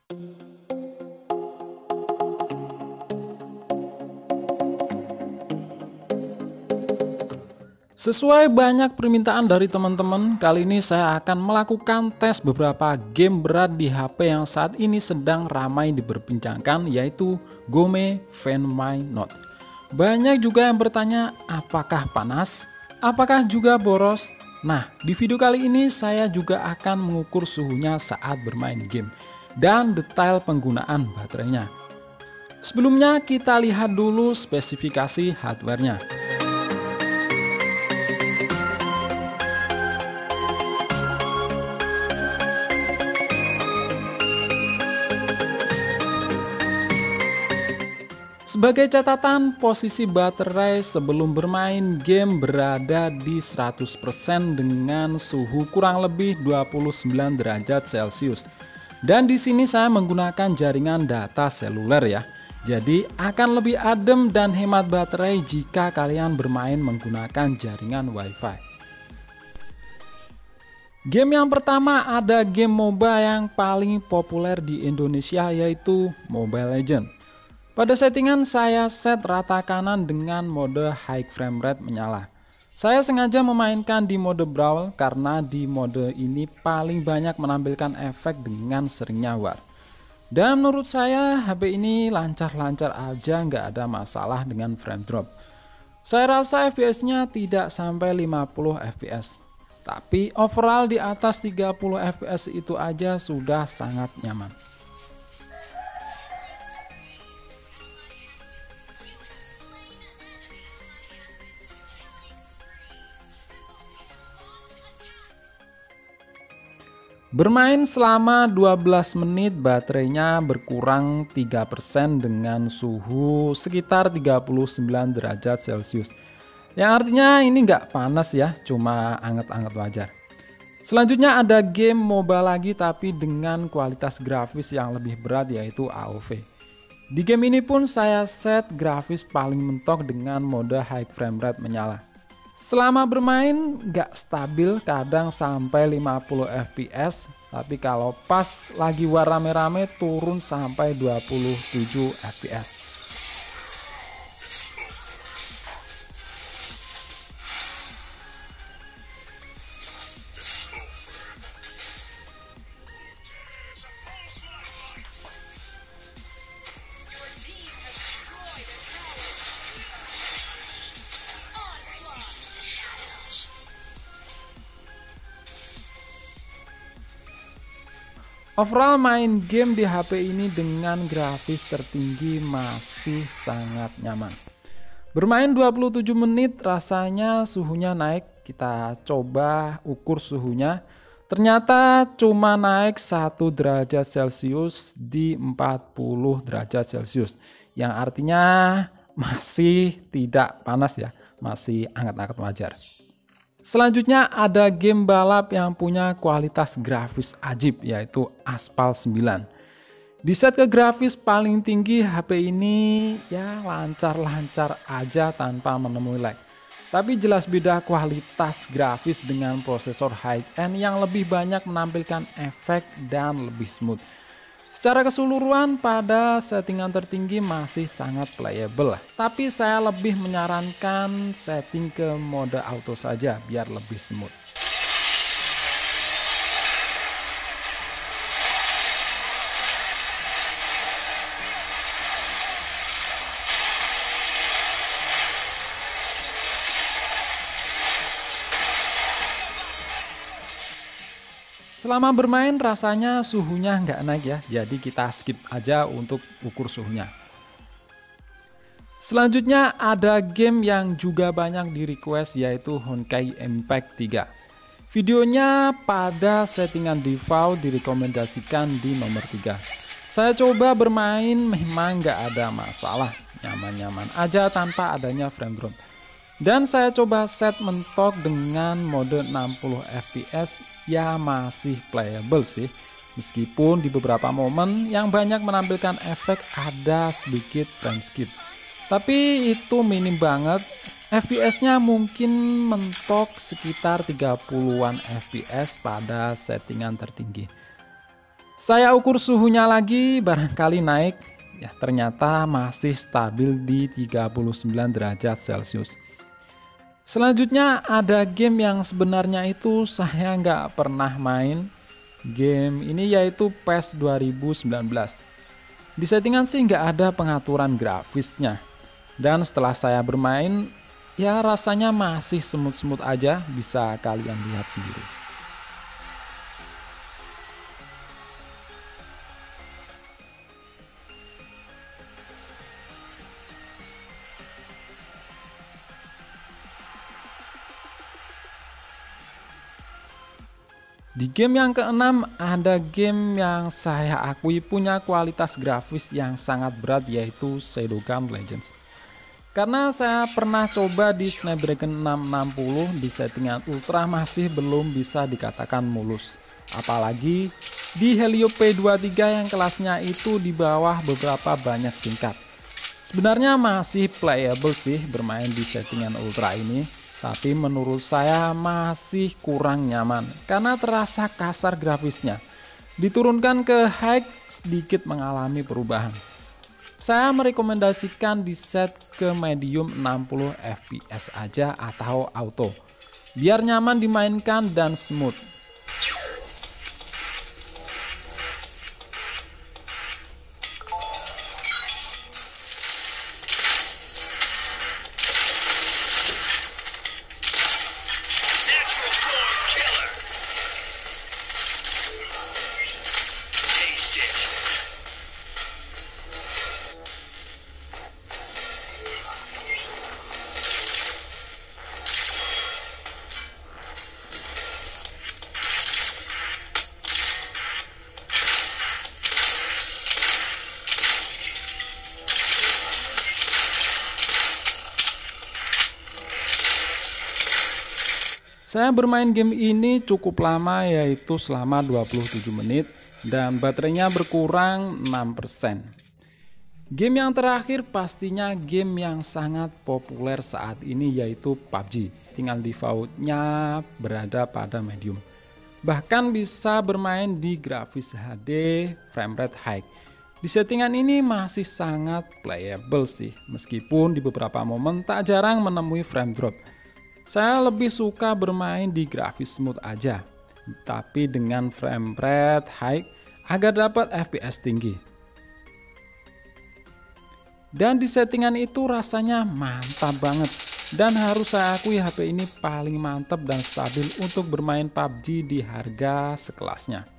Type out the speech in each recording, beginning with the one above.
Sesuai banyak permintaan dari teman-teman, kali ini saya akan melakukan tes beberapa game berat di HP yang saat ini sedang ramai diperbincangkan, yaitu Gome Fan My Note. Banyak juga yang bertanya, apakah panas? Apakah juga boros? Nah, di video kali ini saya juga akan mengukur suhunya saat bermain game dan detail penggunaan baterainya. Sebelumnya kita lihat dulu spesifikasi hardware-nya. Sebagai catatan, posisi baterai sebelum bermain game berada di 100% dengan suhu kurang lebih 29 derajat Celcius. Dan di sini saya menggunakan jaringan data seluler ya. Jadi akan lebih adem dan hemat baterai jika kalian bermain menggunakan jaringan WiFi. Game yang pertama ada game MOBA yang paling populer di Indonesia, yaitu Mobile Legends. Pada settingan saya set rata kanan dengan mode high frame rate menyala. Saya sengaja memainkan di mode brawl karena di mode ini paling banyak menampilkan efek dengan seringnya war. Dan menurut saya HP ini lancar-lancar aja, nggak ada masalah dengan frame drop. Saya rasa FPS-nya tidak sampai 50 FPS. Tapi overall di atas 30 FPS itu aja sudah sangat nyaman. Bermain selama 12 menit baterainya berkurang 3% dengan suhu sekitar 39 derajat Celcius. Yang artinya ini nggak panas ya, cuma anget-anget wajar. Selanjutnya ada game MOBA lagi tapi dengan kualitas grafis yang lebih berat, yaitu AoV. Di game ini pun saya set grafis paling mentok dengan mode high frame rate menyala. Selama bermain nggak stabil, kadang sampai 50 fps, tapi kalau pas lagi war rame-rame turun sampai 27 fps. Overall main game di HP ini dengan grafis tertinggi masih sangat nyaman. Bermain 27 menit rasanya suhunya naik. Kita coba ukur suhunya. Ternyata cuma naik 1 derajat Celcius di 40 derajat Celcius. Yang artinya masih tidak panas ya, masih hangat-hangat wajar. Selanjutnya ada game balap yang punya kualitas grafis ajib, yaitu Aspal 9. Di set ke grafis paling tinggi, HP ini ya lancar-lancar aja tanpa menemui lag. Tapi jelas beda kualitas grafis dengan prosesor high-end yang lebih banyak menampilkan efek dan lebih smooth. Secara keseluruhan pada settingan tertinggi masih sangat playable, tapi saya lebih menyarankan setting ke mode auto saja biar lebih smooth. Selama bermain rasanya suhunya nggak naik ya, jadi kita skip aja untuk ukur suhunya. Selanjutnya ada game yang juga banyak di request, yaitu Honkai Impact 3. Videonya pada settingan default direkomendasikan di nomor 3. Saya coba bermain memang nggak ada masalah, nyaman-nyaman aja tanpa adanya frame drop. Dan saya coba set mentok dengan mode 60 fps, ya masih playable sih. Meskipun di beberapa momen yang banyak menampilkan efek ada sedikit frame skip. Tapi itu minim banget, fps-nya mungkin mentok sekitar 30-an fps pada settingan tertinggi. Saya ukur suhunya lagi, barangkali naik. Ya, ternyata masih stabil di 39 derajat Celcius. Selanjutnya ada game yang sebenarnya itu saya nggak pernah main. Game ini yaitu PES 2019. Di settingan sih nggak ada pengaturan grafisnya. Dan setelah saya bermain, ya rasanya masih semut-semut aja, bisa kalian lihat sendiri. Di game yang keenam ada game yang saya akui punya kualitas grafis yang sangat berat, yaitu Shadowgun Legends. Karena saya pernah coba di Snapdragon 660 di settingan ultra masih belum bisa dikatakan mulus. Apalagi di Helio P23 yang kelasnya itu di bawah beberapa banyak tingkat. Sebenarnya masih playable sih bermain di settingan ultra ini, tapi menurut saya masih kurang nyaman karena terasa kasar grafisnya. Diturunkan ke high sedikit mengalami perubahan. Saya merekomendasikan di set ke medium 60 fps aja atau auto, biar nyaman dimainkan dan smooth. Saya bermain game ini cukup lama, yaitu selama 27 menit dan baterainya berkurang 6%. Game yang terakhir pastinya game yang sangat populer saat ini, yaitu PUBG. Tinggal defaultnya berada pada medium. Bahkan bisa bermain di grafis HD framerate high. Di settingan ini masih sangat playable sih, meskipun di beberapa momen tak jarang menemui frame drop. Saya lebih suka bermain di grafis smooth aja, tapi dengan frame rate high agar dapat FPS tinggi. Dan di settingan itu rasanya mantap banget. Dan harus saya akui HP ini paling mantap dan stabil untuk bermain PUBG di harga sekelasnya.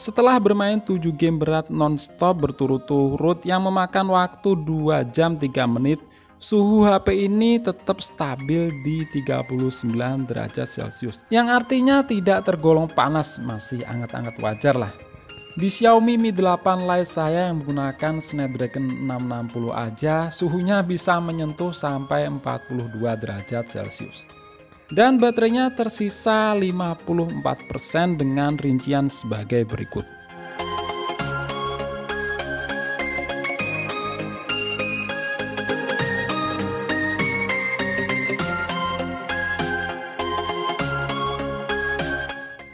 Setelah bermain 7 game berat non-stop berturut-turut yang memakan waktu 2 jam 3 menit, suhu HP ini tetap stabil di 39 derajat Celcius. Yang artinya tidak tergolong panas, masih hangat-hangat wajar lah. Di Xiaomi Mi 8 Lite saya yang menggunakan Snapdragon 660 aja, suhunya bisa menyentuh sampai 42 derajat Celcius. Dan baterainya tersisa 54% dengan rincian sebagai berikut.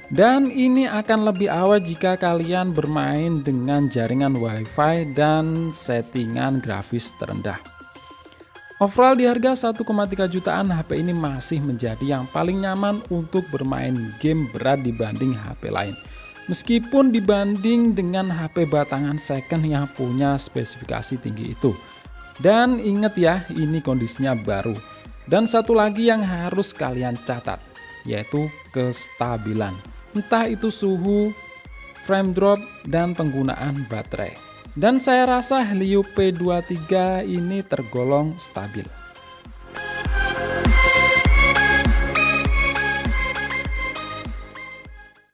Dan ini akan lebih awet jika kalian bermain dengan jaringan WiFi dan settingan grafis terendah. Overall di harga 1,3 jutaan, HP ini masih menjadi yang paling nyaman untuk bermain game berat dibanding HP lain. Meskipun dibanding dengan HP batangan second yang punya spesifikasi tinggi itu. Dan ingat ya, ini kondisinya baru. Dan satu lagi yang harus kalian catat, yaitu kestabilan. Entah itu suhu, frame drop, dan penggunaan baterai. Dan saya rasa Helio P23 ini tergolong stabil.